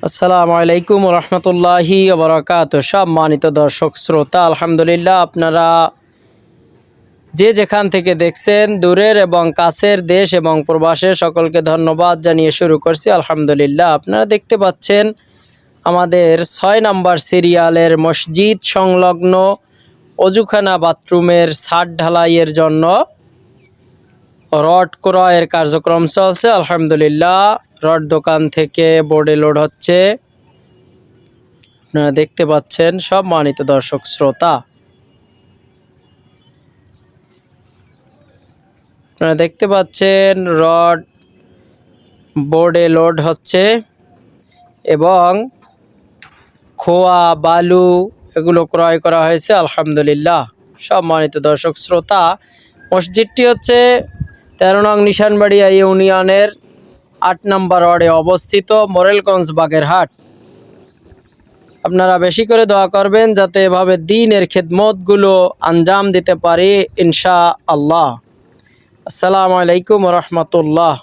আসসালামু আলাইকুম রহমতুল্লাহি ওবরাকাতুহু। সম্মানিত দর্শক শ্রোতা, আলহামদুলিল্লাহ আপনারা যে যেখান থেকে দেখছেন, দূরের এবং কাছের দেশ এবং প্রবাসের সকলকে ধন্যবাদ জানিয়ে শুরু করছি আলহামদুলিল্লাহ। আপনারা দেখতে পাচ্ছেন আমাদের ৬ নম্বর সিরিয়ালের মসজিদ সংলগ্ন অজুখানা বাথরুমের ছাদ ঢালাইয়ের জন্য রড ক্রয়ের কার্যক্রম চলছে আলহামদুলিল্লাহ। রড দোকান থেকে বোর্ডে লোড হচ্ছে, আপনারা দেখতে পাচ্ছেন সম্মানিত দর্শক শ্রোতা। আপনারা দেখতে পাচ্ছেন রড বোর্ডে লোড হচ্ছে এবং খোয়া বালু এগুলো ক্রয় করা হয়েছে আলহামদুলিল্লাহ। সম্মানিত দর্শক শ্রোতা, মসজিদটি হচ্ছে ১৩ নং নিশানবাড়িয়া ইউনিয়নের ৮ নম্বর ওয়ার্ডে অবস্থিত, মোরেলগঞ্জ বাগেরহাট। আপনারা বেশি করে দোয়া করবেন যাতে এভাবে দ্বীনের খেদমতগুলো আঞ্জাম দিতে পারি ইনশাআল্লাহ। আসসালামু আলাইকুম রহমতুল্লাহ।